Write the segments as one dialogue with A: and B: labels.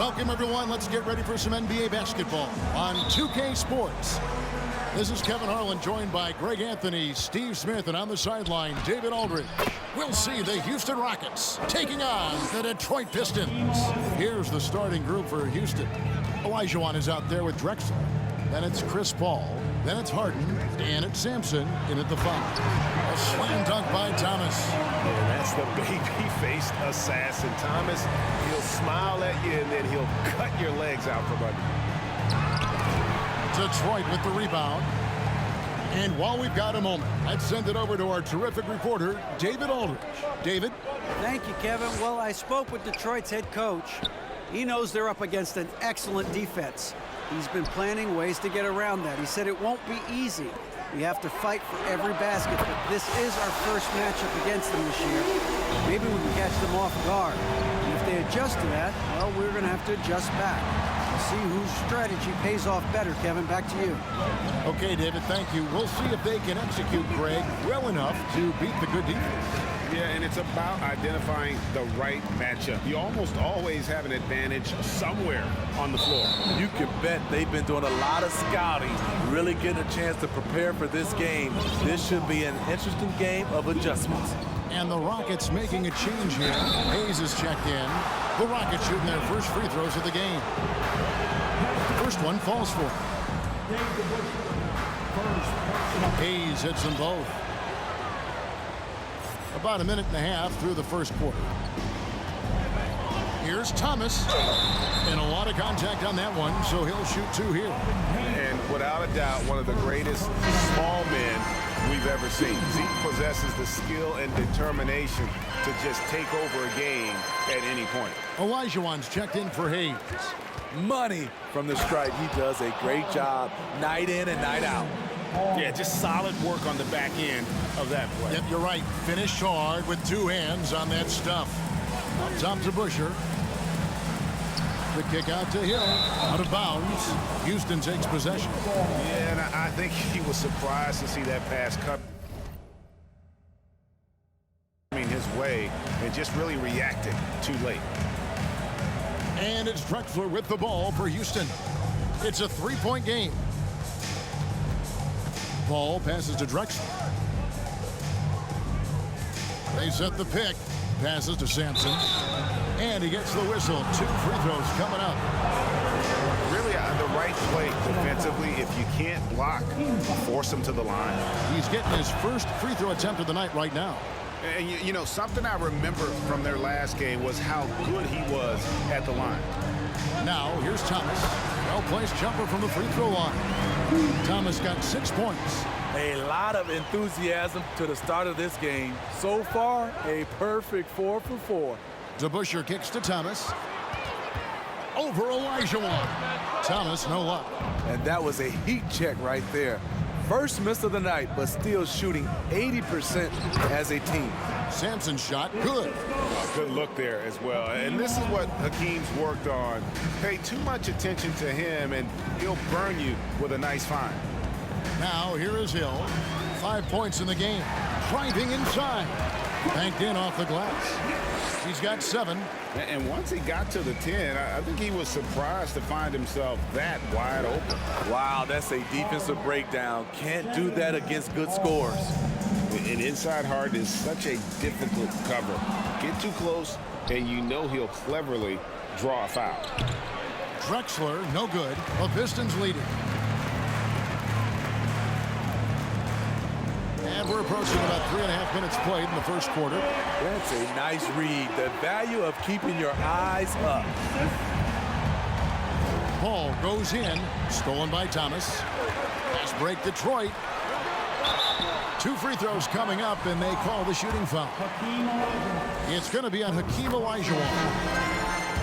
A: Welcome, everyone. Let's get ready for some NBA basketball on 2K Sports. This is Kevin Harlan, joined by Greg Anthony, Steve Smith, and on the sideline, David Aldridge. We'll see the Houston Rockets taking on the Detroit Pistons. Here's the starting group for Houston. Olajuwon is out there with Drexler. Then it's Chris Paul. Then it's Harden. And it's Samson in at the 5. A slam dunk by Thomas.
B: Yeah, that's the baby-faced assassin. Thomas, he'll smile at you, and then he'll cut your legs out from under.
A: Detroit with the rebound. And while we've got a moment, let's send it over to our terrific reporter, David Aldridge. David?
C: Thank you, Kevin. Well, I spoke with Detroit's head coach. He knows they're up against an excellent defense. He's been planning ways to get around that. He said it won't be easy. We have to fight for every basket, but this is our first matchup against them this year. Maybe we can catch them off guard. And if they adjust to that, well, we're going to have to adjust back. We'll see whose strategy pays off better, Kevin. Back to you.
A: Okay, David, thank you. We'll see if they can execute Greg well enough to beat the good defense.
B: Yeah, and it's about identifying the right matchup. You almost always have an advantage somewhere on the floor.
D: You can bet they've been doing a lot of scouting, really getting a chance to prepare for this game. This should be an interesting game of adjustments.
A: And the Rockets making a change here. Hayes is checked in. The Rockets shooting their first free throws of the game. First one falls for him. Hayes hits them both. About a minute and a half through the first quarter. Here's Thomas. And a lot of contact on that one, so he'll shoot 2 here.
B: And without a doubt, one of the greatest small men we've ever seen. He possesses the skill and determination to just take over a game at any point.
A: Olajuwon's checked in for Hayes.
D: Money from the stripe. He does a great job night in and night out.
B: Yeah, just solid work on the back end of that play.
A: Yep, you're right. Finished hard with 2 hands on that stuff. On top to Busher. The kick out to Hill. Out of bounds. Houston takes possession.
B: Yeah, and I think he was surprised to see that pass coming his way and just really reacted too late.
A: And it's Drexler with the ball for Houston. It's a 3-point game. Ball passes to Drexler. They set the pick. Passes to Samson. And he gets the whistle. 2 free throws coming up.
B: Really the right play defensively. If you can't block, force him to the line.
A: He's getting his first free throw attempt of the night right now.
B: And you know, something I remember from their last game was how good he was at the line.
A: Now, here's Thomas. Well-placed jumper from the free throw line. Thomas got 6 points.
D: A lot of enthusiasm to the start of this game. So far, a perfect 4 for 4.
A: DeBusschere kicks to Thomas. Over Olajuwon. Thomas, no luck.
D: And that was a heat check right there. First miss of the night, but still shooting 80% as a team.
A: Samson's shot, good.
B: Good look there as well. And this is what Hakeem's worked on. Pay too much attention to him, and he'll burn you with a nice find.
A: Now, here is Hill. 5 points in the game. Driving inside. Banked in off the glass. He's got 7.
B: And once he got to the 10, I think he was surprised to find himself that wide open.
D: Wow, that's a defensive breakdown. Can't do that against good scores.
B: An inside hard is such a difficult cover. Get too close, and you know he'll cleverly draw a foul.
A: Drexler, no good. The Pistons leading. And we're approaching about 3.5 minutes played in the first quarter.
D: That's a nice read. The value of keeping your eyes up.
A: Ball goes in. Stolen by Thomas. Pass break Detroit. 2 free throws coming up, and they call the shooting foul. It's going to be on Hakeem Olajuwon.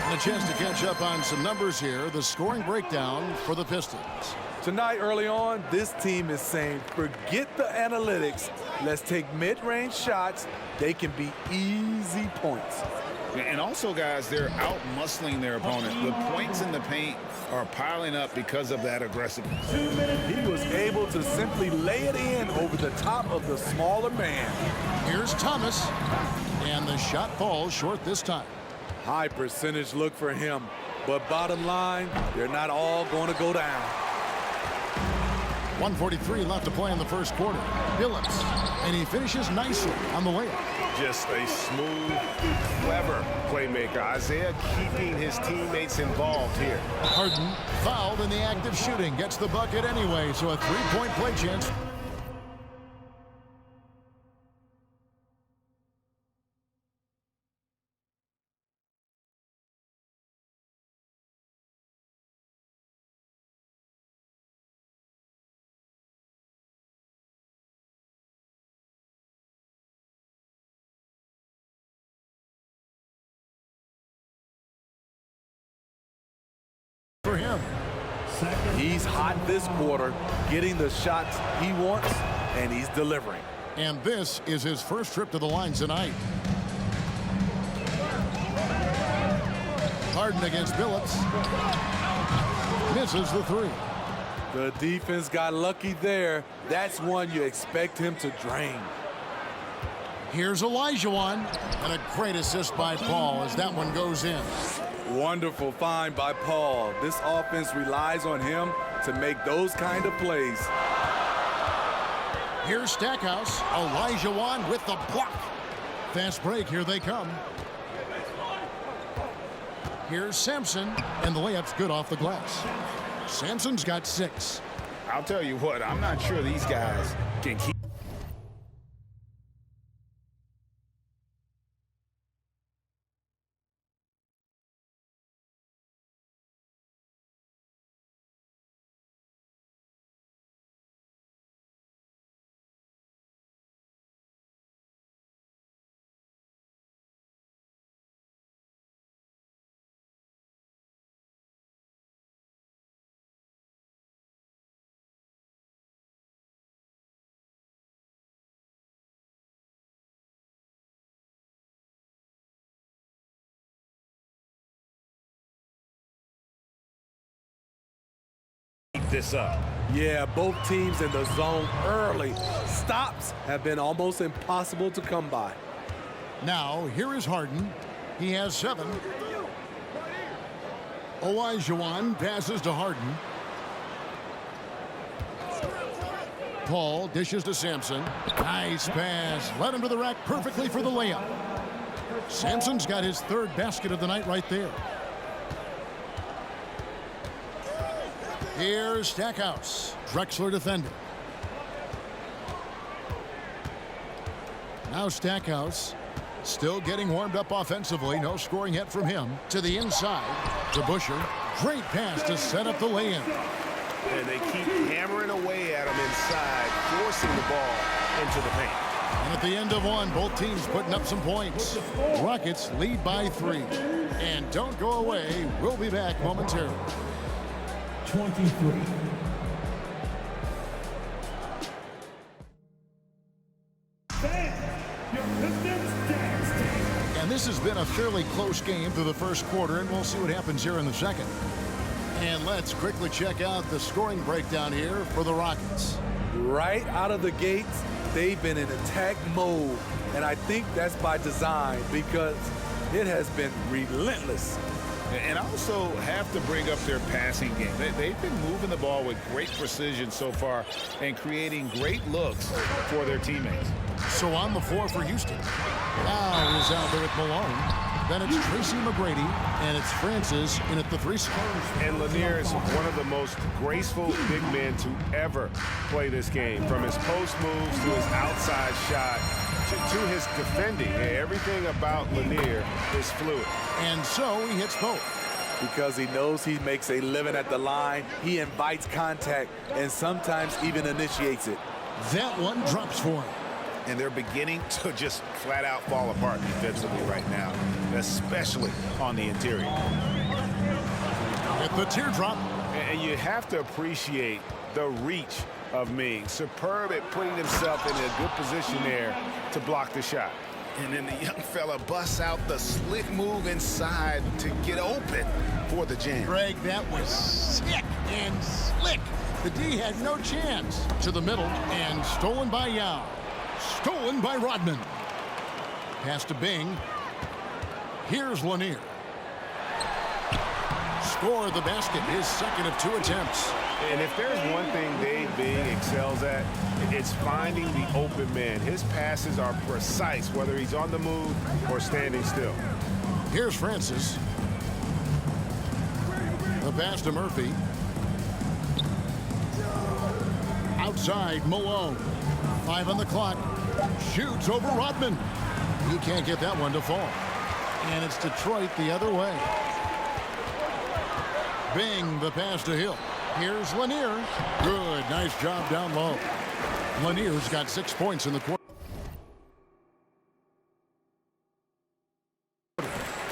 A: And a chance to catch up on some numbers here. The scoring breakdown for the Pistons.
D: Tonight, early on, this team is saying, forget the analytics. Let's take mid-range shots. They can be easy points.
B: And also, guys, they're out-muscling their opponent. The points in the paint are piling up because of that aggressiveness.
D: He was able to simply lay it in over the top of the smaller man.
A: Here's Thomas. And the shot falls short this time.
D: High percentage look for him. But bottom line, they're not all going to go down.
A: 1:43 left to play in the first quarter. Billups, and he finishes nicely on the layup.
B: Just a smooth, clever playmaker. Isiah keeping his teammates involved here.
A: Harden, fouled in the act of shooting, gets the bucket anyway, so a three-point play chance. For him.
D: He's hot this quarter, getting the shots he wants, and he's delivering.
A: And this is his first trip to the line tonight. Harden against Billups. Misses the three.
D: The defense got lucky there. That's one you expect him to drain.
A: Here's Olajuwon, and a great assist by Paul as that one goes in.
D: Wonderful find by Paul. This offense relies on him to make those kind of plays.
A: Here's Stackhouse. Olajuwon with the block. Fast break. Here they come. Here's Samson, and the layup's good off the glass. Samson's got 6.
B: I'll tell you what, I'm not sure these guys can keep. This up.
D: Yeah, both teams in the zone early. Stops have been almost impossible to come by.
A: Now, here is Harden. He has 7. Olajuwon passes to Harden. Paul dishes to Samson. Nice pass. Led him to the rack perfectly for the layup. Samson's got his 3rd basket of the night right there. Here's Stackhouse. Drexler defending. Now Stackhouse still getting warmed up offensively. No scoring yet from him. To the inside. To Busher. Great pass to set up the lay-in.
B: And they keep hammering away at him inside, forcing the ball into the paint.
A: And at the end of one, both teams putting up some points. Rockets lead by 3. And don't go away. We'll be back momentarily.
E: 23.
A: And this has been a fairly close game through the first quarter, and we'll see what happens here in the second. And let's quickly check out the scoring breakdown here for the Rockets.
D: Right out of the gates, they've been in attack mode, and I think that's by design because it has been relentless.
B: And also have to bring up their passing game. They've been moving the ball with great precision so far and creating great looks for their teammates.
A: So on the floor for Houston. Now is out there with Malone. Then it's Tracy McGrady, and it's Francis in at the 3 spot.
B: And Lainer is one of the most graceful big men to ever play this game. From his post moves to his outside shot to his defending. Everything about Lainer is fluid.
A: And so he hits both.
D: Because he knows he makes a living at the line, he invites contact and sometimes even initiates it.
A: That one drops for him.
B: And they're beginning to just flat out fall apart defensively right now, especially on the interior.
A: At the teardrop.
B: And you have to appreciate the reach of Ming. Superb at putting himself in a good position there to block the shot. And then the young fella busts out the slick move inside to get open for the jam.
A: Greg, that was sick and slick. The D had no chance. To the middle and stolen by Yao. Stolen by Rodman. Pass to Bing. Here's Lainer. score the basket, his second of 2 attempts.
B: And if there's one thing Dave Bing excels at, it's finding the open man. His passes are precise, whether he's on the move or standing still.
A: Here's Francis. The pass to Murphy. Outside, Malone. 5 on the clock. Shoots over Rodman. He can't get that one to fall. And it's Detroit the other way. Bing, the pass to Hill. Here's Lainer. Good, nice job down low. Lanier's got 6 points in the quarter.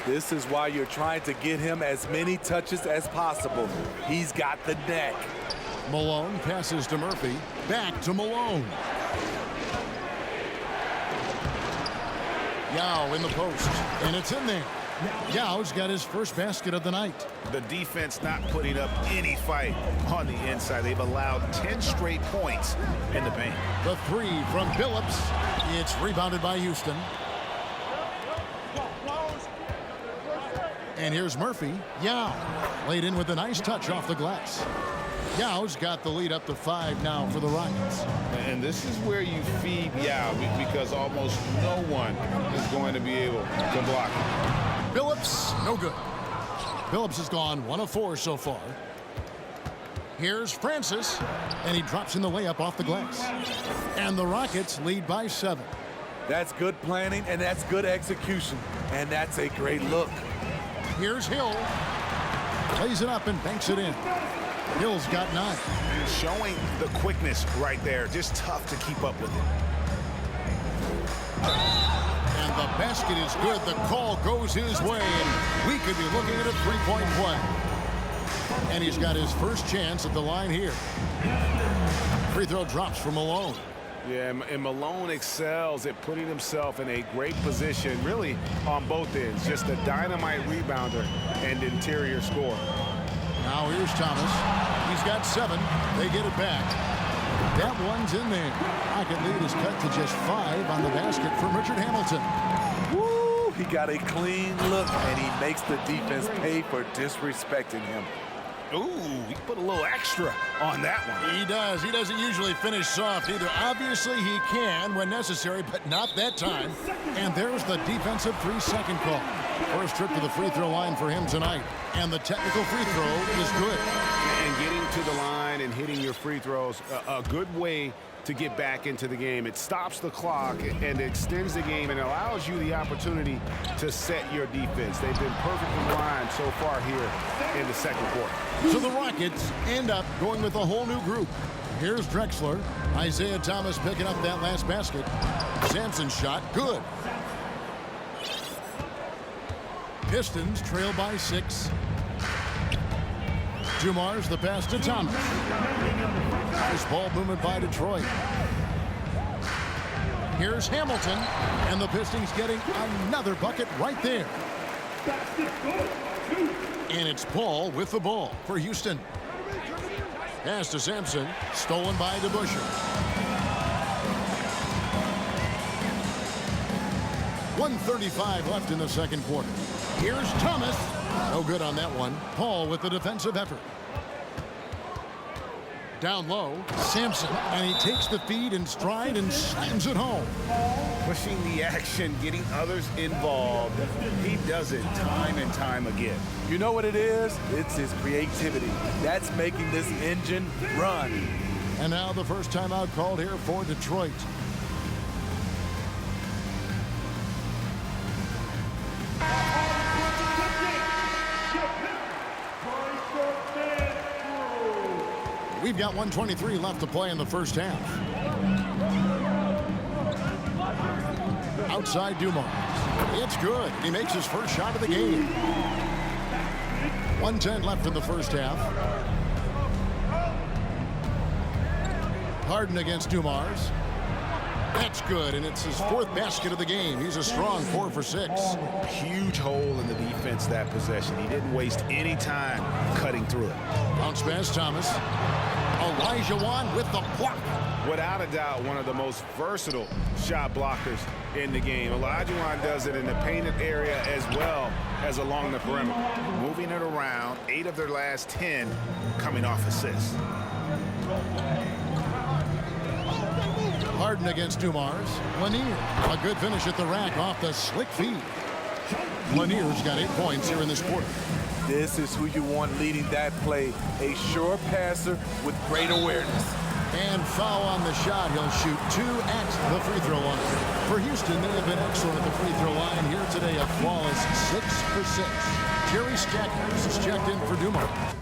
D: This is why you're trying to get him as many touches as possible. He's got the neck.
A: Malone passes to Murphy. Back to Malone. Yao in the post. And it's in there. Yao's got his first basket of the night.
B: The defense not putting up any fight on the inside. They've allowed 10 straight points in the paint.
A: The 3 from Billups. It's rebounded by Houston. And here's Murphy. Yao laid in with a nice touch off the glass. Yao's got the lead up to 5 now for the Rockets.
B: And this is where you feed Yao because almost no one is going to be able to block him.
A: Billups, no good. Billups has gone 1 of 4 so far. Here's Francis, and he drops in the layup off the glass. And the Rockets lead by 7.
D: That's good planning, and that's good execution. And that's a great look.
A: Here's Hill. Plays it up and banks it in. Hill's got 9.
B: Showing the quickness right there. Just tough to keep up with it.
A: And the basket is good. The call goes his way, and we could be looking at a 3-point play. And he's got his first chance at the line here. Free throw drops for Malone.
B: Yeah, and Malone excels at putting himself in a great position, really on both ends. Just a dynamite rebounder and interior scorer.
A: Now here's Thomas. He's got 7. They get it back. That one's in there. Rocket lead is cut to just 5 on the basket from Richard Hamilton.
D: Woo! He got a clean look, and he makes the defense pay for disrespecting him.
B: Ooh, he put a little extra on that one.
A: He does. He doesn't usually finish soft either. Obviously, he can when necessary, but not that time. And there's the defensive 3-second call. First trip to the free throw line for him tonight. And the technical free throw is good.
B: And getting to the line and hitting your free throws, a good way to get back into the game. It stops the clock and extends the game and allows you the opportunity to set your defense. They've been perfect in line so far here in the second quarter.
A: So the Rockets end up going with a whole new group. Here's Drexler. Isiah Thomas picking up that last basket. Samson shot. Good. Pistons trail by 6. Dumars the pass to Thomas. Nice ball movement by Detroit. Here's Hamilton, and the Pistons getting another bucket right there. And it's Paul with the ball for Houston. Pass to Samson, stolen by DeBusschere. 1:35 left in the second quarter. Here's Thomas. No good on that one. Paul with the defensive effort. Down low, Samson, and he takes the feed in stride and slams it home.
B: Pushing the action, getting others involved. He does it time and time again.
D: You know what it is? It's his creativity. That's making this engine run.
A: And now the first timeout called here for Detroit. We've got 1:23 left to play in the first half. Outside Dumars. It's good. He makes his first shot of the game. 1:10 left in the first half. Harden against Dumars. That's good, and it's his 4th basket of the game. He's a strong 4 for 6.
B: Huge hole in the defense that possession. He didn't waste any time cutting through it.
A: Bounce pass, Thomas. Olajuwon with the block.
B: Without a doubt, one of the most versatile shot blockers in the game. Olajuwon does it in the painted area as well as along the perimeter. Moving it around, 8 of their last 10 coming off assists.
A: Harden against Dumars. Lainer, a good finish at the rack off the slick feed. Lanier's got 8 points here in this quarter.
D: This is who you want leading that play. A sure passer with great awareness.
A: And foul on the shot. He'll shoot 2 at the free throw line. For Houston, they have been excellent at the free throw line here today. A flawless 6 for 6. Jerry Stackhouse is checked in for Dumars.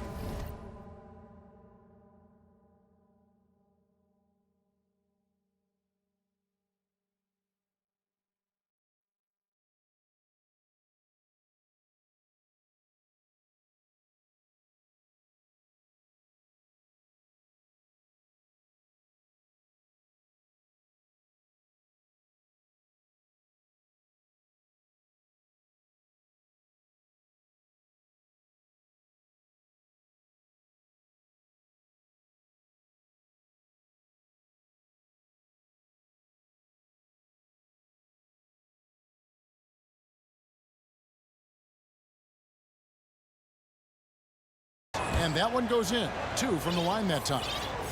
A: And that one goes in. 2 from the line that time.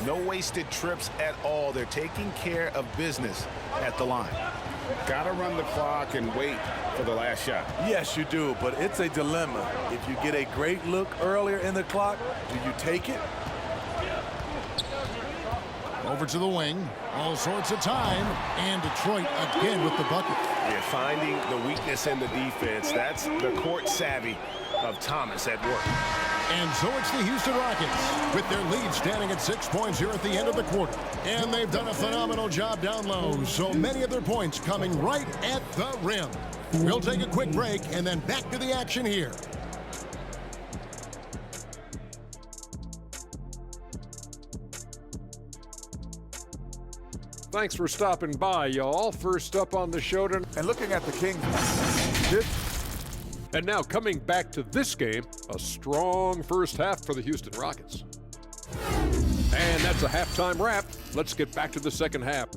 B: No wasted trips at all. They're taking care of business at the line. Got to run the clock and wait for the last shot.
D: Yes, you do, but it's a dilemma. If you get a great look earlier in the clock, do you take it?
A: Over to the wing. All sorts of time. And Detroit again with the bucket.
B: Yeah, finding the weakness in the defense. That's the court savvy of Thomas at work.
A: And so it's the Houston Rockets with their lead standing at 6 points here at the end of the quarter. And they've done a phenomenal job down low. So many of their points coming right at the rim. We'll take a quick break and then back to the action here.
F: Thanks for stopping by, y'all. First up on the show tonight.
D: And looking at the Kings,
F: And now coming back to this game, a strong first half for the Houston Rockets. And that's a halftime wrap. Let's get back to the second half.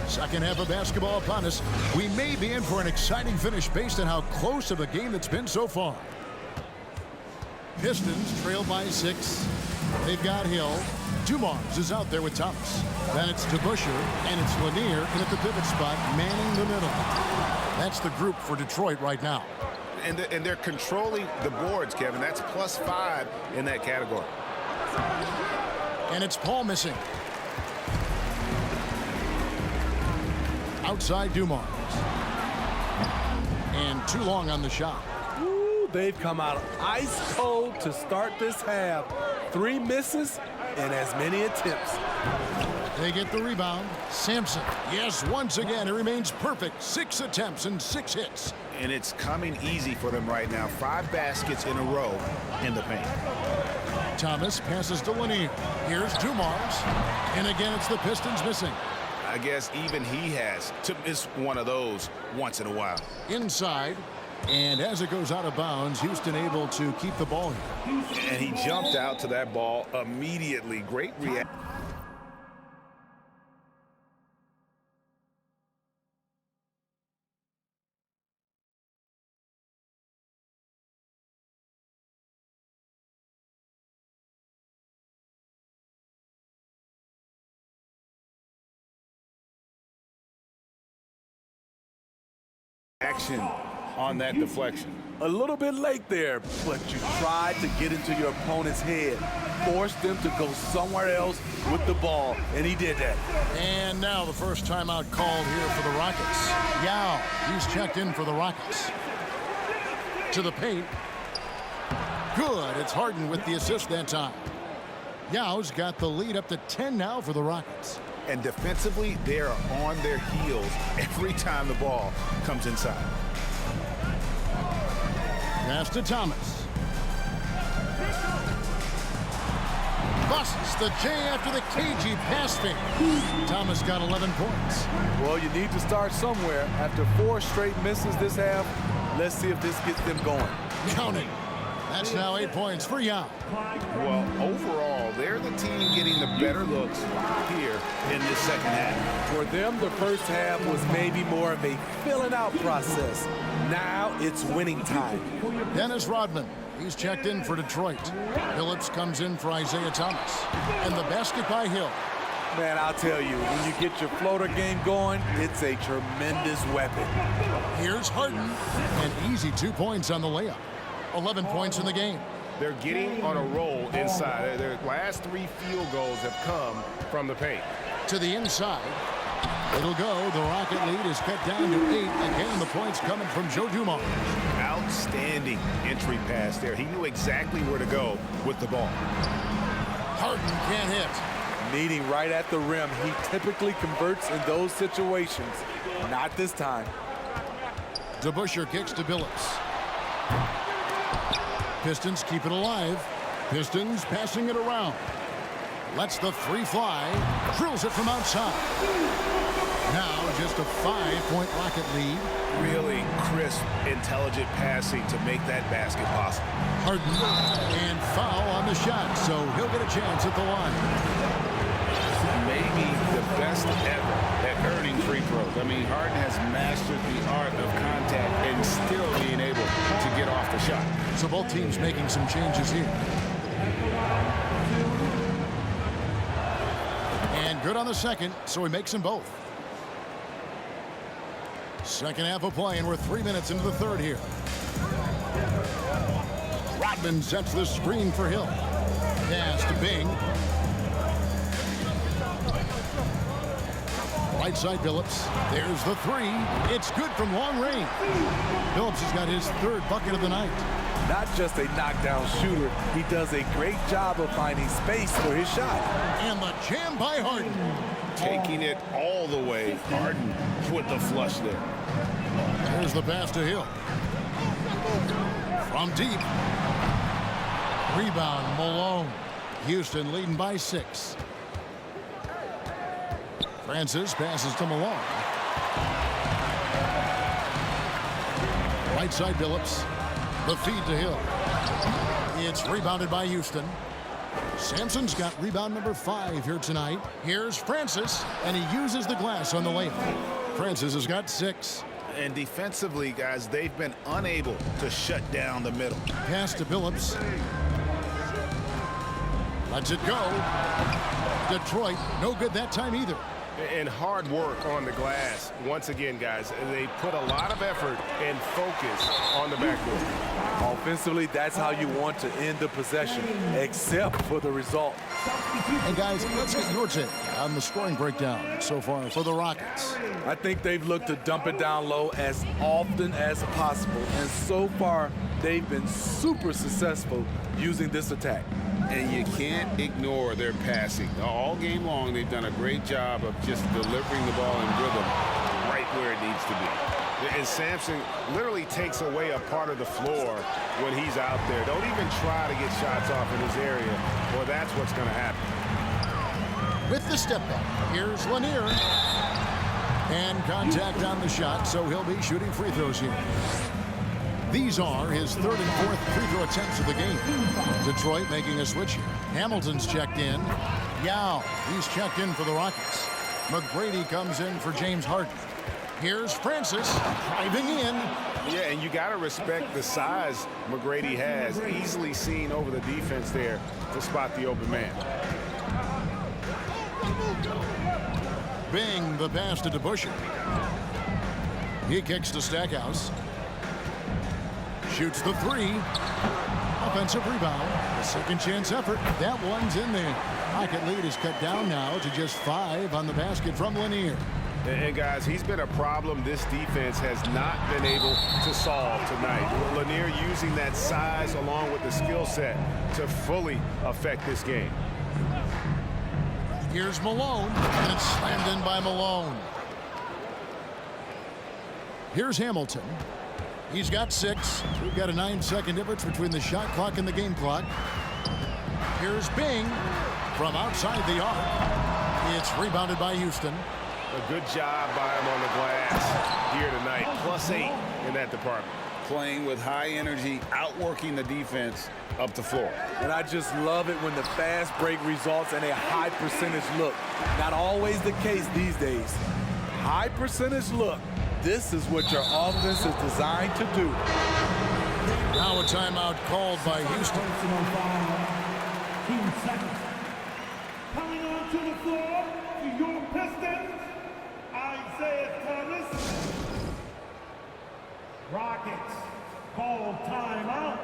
A: Second half of basketball upon us. We may be in for an exciting finish based on how close of a game it's been so far. Pistons trail by 6. They've got Hill. Dumars is out there with Thomas. Then it's DeBusschere, and it's Lainer in at the pivot spot, manning the middle. That's the group for Detroit right now.
B: And they're controlling the boards, Kevin. That's +5 in that category.
A: And it's Paul missing. Outside Dumars. And too long on the shot.
D: Ooh, they've come out ice cold to start this half. 3 misses and as many attempts.
A: They get the rebound. Samson. Yes, once again, it remains perfect. 6 attempts and 6 hits.
B: And it's coming easy for them right now. 5 baskets in a row in the paint.
A: Thomas passes to Lainer. Here's Dumars. And again, it's the Pistons missing.
B: I guess even he has to miss one of those once in a while.
A: Inside. And as it goes out of bounds, Houston able to keep the ball here.
B: And he jumped out to that ball immediately. Great reaction. Action on that deflection.
D: A little bit late there, but you tried to get into your opponent's head. Forced them to go somewhere else with the ball, and he did that.
A: And now the first timeout called here for the Rockets. Yao, he's checked in for the Rockets. To the paint. Good, it's Harden with the assist that time. Yao's got the lead up to 10 now for the Rockets.
B: And defensively, they are on their heels every time the ball comes inside.
A: Pass to Thomas. busts the J after the cagey pass fake. Thomas got 11 points.
D: Well, you need to start somewhere. After 4 straight misses this half, let's see if this gets them going.
A: Counting. That's now 8 points for Yao.
B: Well, overall, they're the team getting the better looks here in this second half.
D: For them, the first half was maybe more of a filling out process. Now it's winning time.
A: Dennis Rodman. He's checked in for Detroit. Phillips comes in for Isiah Thomas. And the basket by Hill.
D: Man, I'll tell you, when you get your floater game going, it's a tremendous weapon.
A: Here's Harden. An easy 2 points on the layup. 11 points in the game.
B: They're getting on a roll inside. Their last 3 field goals have come from the paint.
A: To the inside. It'll go. The Rocket lead is cut down to 8. Again, the points coming from Joe Dumars.
B: Outstanding entry pass there. He knew exactly where to go with the ball.
A: Harden can't hit.
D: Meeting right at the rim, he typically converts in those situations. Not this time.
A: DeBusschere kicks to Billups. Pistons keep it alive. Pistons passing it around. Lets the 3 fly. Drills it from outside. Now just a 5-point Rocket lead.
B: Really crisp, intelligent passing to make that basket possible.
A: Harden and foul on the shot, so he'll get a chance at the line.
B: Maybe the best ever at earning free throws. I mean, Harden has mastered the art of contact and still being able to get off the shot.
A: So both teams making some changes here. And good on the second, so he makes them both. Second half of play, and we're 3 minutes into the third here. Rodman sets the screen for Hill. Pass to Bing. Right side Billups. There's the 3. It's good from long range. Billups has got his 3rd bucket of the night.
D: Not just a knockdown shooter, he does a great job of finding space for his shot.
A: And the jam by Harden.
B: Taking it all the way. Harden with the flush there.
A: There's the pass to Hill. From deep. Rebound, Malone. Houston leading by 6. Francis passes to Malone. Right side Billups. The feed to Hill. It's rebounded by Houston. Samson's got rebound number 5 here tonight. Here's Francis, and he uses the glass on the layup. Francis has got 6.
B: And defensively, guys, they've been unable to shut down the middle.
A: Pass to Billups. Lets it go. Detroit, no good that time either.
B: And hard work on the glass. Once again, guys, they put a lot of effort and focus on the backboard.
D: Offensively, that's how you want to end the possession, except for the result.
A: Hey, guys, let's get your take on the scoring breakdown so far for the Rockets.
D: I think they've looked to dump it down low as often as possible, and so far, they've been super successful using this attack.
B: And you can't ignore their passing. All game long, they've done a great job of just delivering the ball in rhythm right where it needs to be. And Samson literally takes away a part of the floor when he's out there. Don't even try to get shots off in his area, or that's what's going to happen.
A: With the step back, here's Lainer. And contact on the shot, so he'll be shooting free throws here. These are his 3rd and 4th free throw attempts of the game. Detroit making a switch here. Hamilton's checked in. Yao, he's checked in for the Rockets. McGrady comes in for James Harden. Here's Francis driving in.
B: Yeah, and you got to respect the size McGrady has. Easily seen over the defense there to spot the open man.
A: Bing, the pass to DeBusschere. He kicks to Stackhouse. Shoots the 3. Offensive rebound. A second chance effort. That one's in there. Rocket lead is cut down now to just 5 on the basket from Lainer.
B: And guys, he's been a problem this defense has not been able to solve tonight. Lainer using that size along with the skill set to fully affect this game.
A: Here's Malone, and it's slammed in by Malone. Here's Hamilton. He's got 6. We've got a 9-second difference between the shot clock and the game clock. Here's Bing. from outside the arc. It's rebounded by Houston.
B: A good job by him on the glass here tonight. +8 in that department. Playing with high energy, outworking the defense up the floor.
D: And I just love it when the fast break results in a high percentage look. Not always the case these days. High percentage look. This is what your offense is designed to do.
A: Now a timeout called by Houston.
E: Coming onto the floor for your Pistons, Isiah. Rockets call timeout.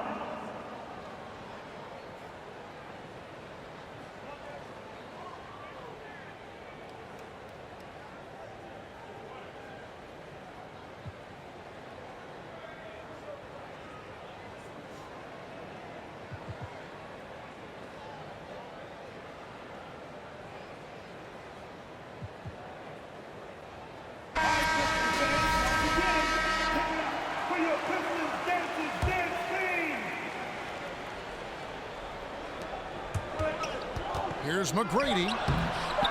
A: Here's McGrady.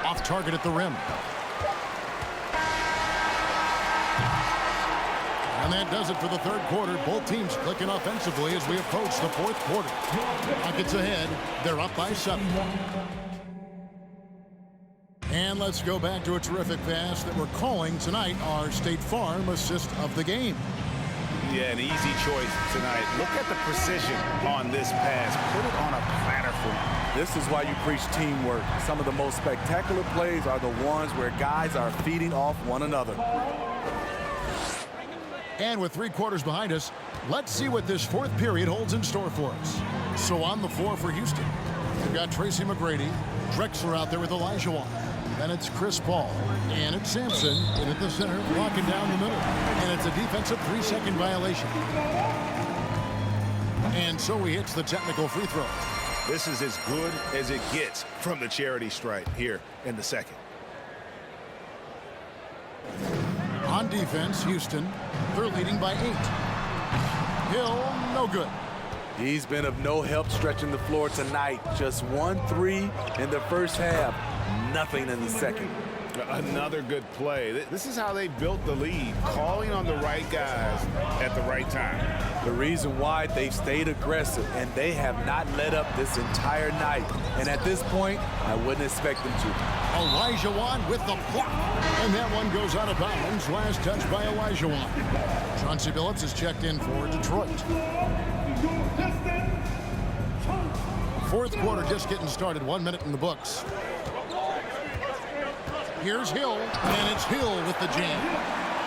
A: Off target at the rim. And that does it for the third quarter. Both teams clicking offensively as we approach the fourth quarter. Rockets ahead. They're up by 7. And let's go back to a terrific pass that we're calling tonight our State Farm assist of the game.
B: Yeah, an easy choice tonight. Look at the precision on this pass. Put it on a platter for him.
D: This is why you preach teamwork. Some of the most spectacular plays are the ones where guys are feeding off one another.
A: And with 3 quarters behind us, let's see what this fourth period holds in store for us. So on the floor for Houston, we've got Tracy McGrady, Drexler out there with Olajuwon. Then it's Chris Paul, and it's Samson in at the center, locking down the middle. And it's a defensive 3-second violation. And so he hits the technical free throw.
B: This is as good as it gets from the charity stripe here in the second.
A: On defense, Houston, they're leading by 8. Hill, no good.
D: He's been of no help stretching the floor tonight. Just 1 3 in the first half. Nothing in the second.
B: Another good play. This is how they built the lead, calling on the right guys at the right time.
D: The reason why they've stayed aggressive, and they have not let up this entire night. And at this point, I wouldn't expect them to.
A: Olajuwon with the block. And that one goes out of bounds. Last touch by Olajuwon. Chauncey Billups is checked in for Detroit. Fourth quarter just getting started. 1 minute in the books. Here's Hill, and it's Hill with the jam.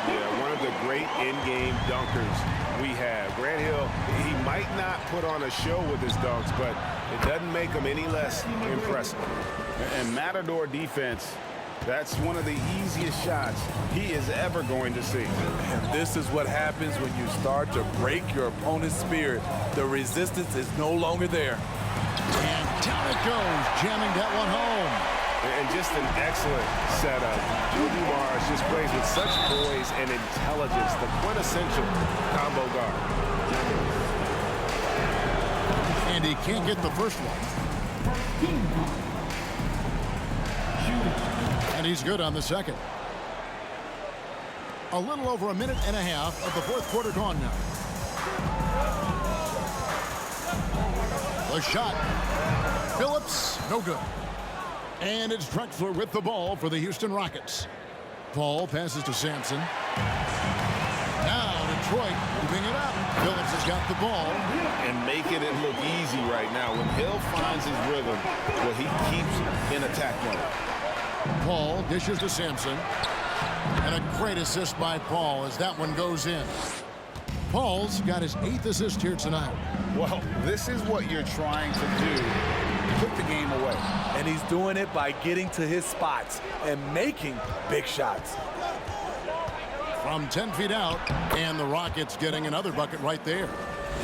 B: Yeah, one of the great in-game dunkers we have. Grant Hill, he might not put on a show with his dunks, but it doesn't make him any less impressive. And Matador defense, that's one of the easiest shots he is ever going to see.
D: And this is what happens when you start to break your opponent's spirit. The resistance is no longer there.
A: And down it goes, jamming that one home.
B: And just an excellent setup. Judy Mars just plays with such poise and intelligence, the quintessential combo guard.
A: And he can't get the first one. And he's good on the second. A little over 1.5 minutes of the fourth quarter gone now. The shot. Billups, no good. And it's Drexler with the ball for the Houston Rockets. Paul passes to Samson. Now Detroit moving it up. Billups has got the ball.
B: And making it look easy right now. When Hill finds his rhythm, well, he keeps in attack mode.
A: Paul dishes to Samson. And a great assist by Paul as that one goes in. Paul's got his 8th assist here tonight.
B: Well, this is what you're trying to do. Put the game away.
D: And he's doing it by getting to his spots and making big shots.
A: From 10 feet out, and the Rockets getting another bucket right there.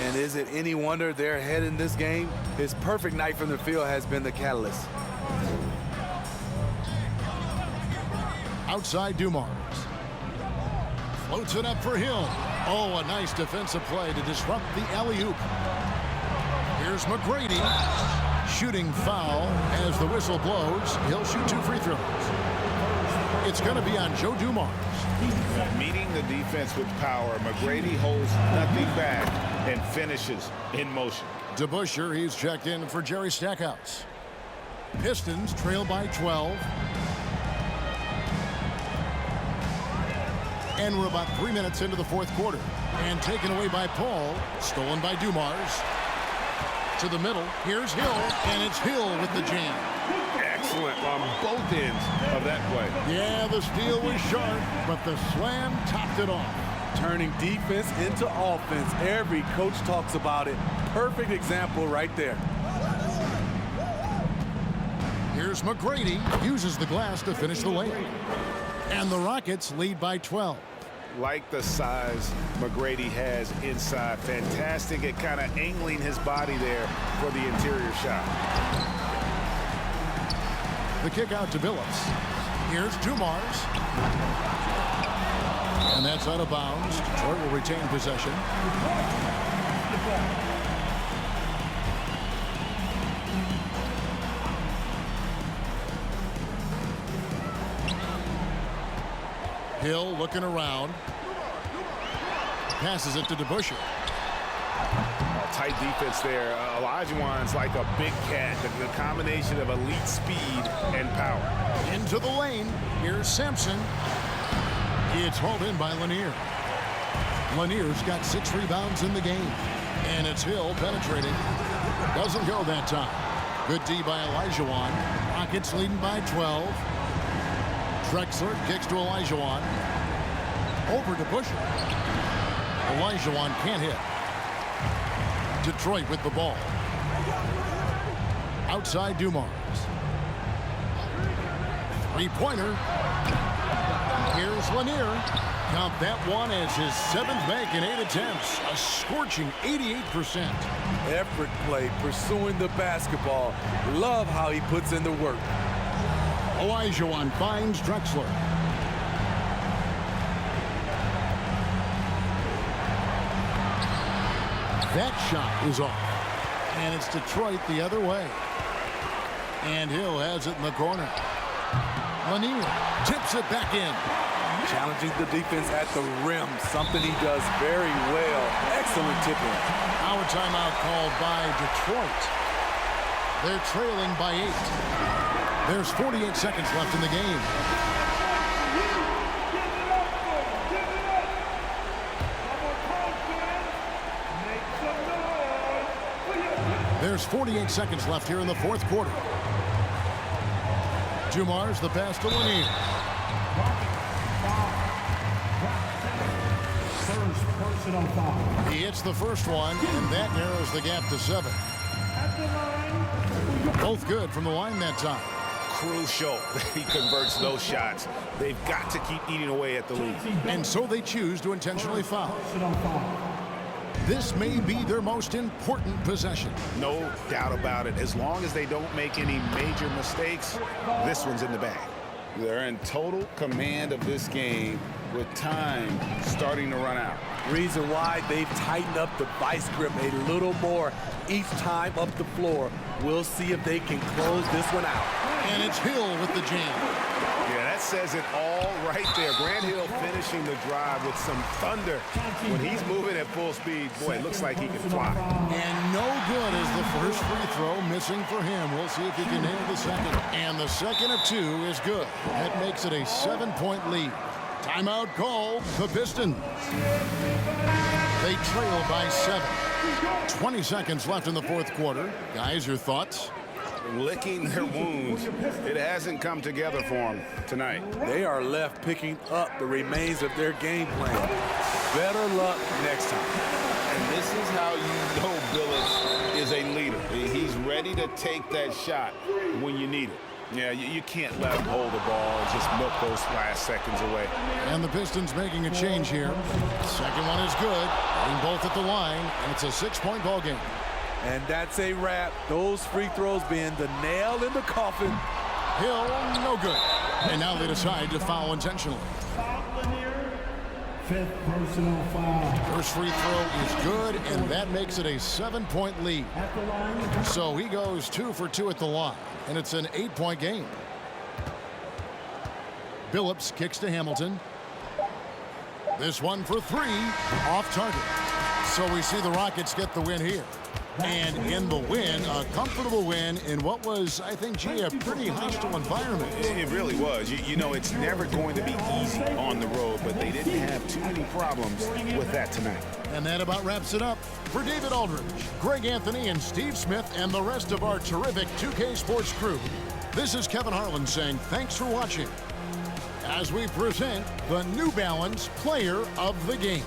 D: And is it any wonder they're ahead in this game? His perfect night from the field has been the catalyst.
A: Outside Dumars. Floats it up for Hill. Oh, a nice defensive play to disrupt the alley-oop. Here's McGrady. Shooting foul as the whistle blows. He'll shoot 2 free throws. It's going to be on Joe Dumars.
B: Meeting the defense with power, McGrady holds nothing back and finishes in motion.
A: DeBusschere, he's checked in for Jerry Stackhouse. Pistons trail by 12. And we're about 3 minutes into the fourth quarter. And taken away by Paul. Stolen by Dumars. To the middle. Here's Hill. And it's Hill with the jam.
B: Excellent on both ends of that play.
A: Yeah, the steal was sharp, but the slam topped it off.
D: Turning defense into offense. Every coach talks about it. Perfect example right there.
A: Here's McGrady. Uses the glass to finish the lane. And the Rockets lead by 12.
B: Like the size McGrady has inside. Fantastic at kind of angling his body there for the interior shot.
A: The kick out to Billups. Here's Dumars. And that's out of bounds. Detroit will retain possession. Hill looking around. Passes it to DeBusschere.
B: Tight defense there. Olajuwon's like a big cat. The combination of elite speed and power.
A: Into the lane. Here's Samson. It's hauled in by Lainer. Lanier's got 6 rebounds in the game. And it's Hill penetrating. Doesn't go that time. Good D by Olajuwon. Rockets leading by 12. Drexler kicks to Olajuwon. Over to Busher. Olajuwon can't hit. Detroit with the ball. Outside Dumars. Three-pointer. Here's Lainer. Count that one as his 7th make in 8 attempts. A scorching 88%.
D: Effort play, pursuing the basketball. Love how he puts in the work.
A: Olajuwon finds Drexler. That shot is off. And it's Detroit the other way. And Hill has it in the corner. Lainer tips it back in.
D: Challenging the defense at the rim, something he does very well. Excellent tipping.
A: Our timeout called by Detroit. They're trailing by 8. There's 48 seconds left in the game. There's 48 seconds left here in the fourth quarter. Dumars the pass to Lainer. He hits the first one, and that narrows the gap to 7. Both good from the line that time.
B: Crucial that he converts those shots. They've got to keep eating away at the lead.
A: And so they choose to intentionally foul. This may be their most important possession.
B: No doubt about it. As long as they don't make any major mistakes, this one's in the bag. They're in total command of this game with time starting to run out.
D: Reason why they've tightened up the vice grip a little more each time up the floor. We'll see if they can close this one out.
A: And it's Hill with the jam.
B: Yeah, that says it all right there. Grant Hill finishing the drive with some thunder. When he's moving at full speed, boy, it looks like he can fly.
A: And no good is the first free throw missing for him. We'll see if he can nail the second. And the second of 2 is good. That makes it a 7-point lead. Timeout called the Pistons. They trail by 7. 20 seconds left in the fourth quarter. Guys, your thoughts?
B: Licking their wounds. It hasn't come together for them tonight.
D: They are left picking up the remains of their game plan. Better luck next time.
B: And this is how you know Billups is a leader. He's ready to take that shot when you need it. Yeah, you can't let him hold the ball and just milk those last seconds away.
A: And the Pistons making a change here. Second one is good. Getting both at the line, and it's a 6-point ball game.
D: And that's a wrap. Those free throws being the nail in the coffin.
A: Hill, no good. And now they decide to foul intentionally.
E: Fifth personal foul.
A: First free throw is good, and that makes it a 7-point lead.
E: At the line.
A: So he goes 2 for 2 at the line, and it's an 8-point game. Billups kicks to Hamilton. This one for 3, off target. So we see the Rockets get the win here. And in the win, a comfortable win in what was, I think, G, a pretty hostile environment.
B: It really was. You know, it's never going to be easy on the road, but they didn't have too many problems with that tonight.
A: And that about wraps it up. For David Aldridge, Greg Anthony, and Steve Smith, and the rest of our terrific 2K Sports crew, this is Kevin Harlan saying thanks for watching as we present the New Balance Player of the Game.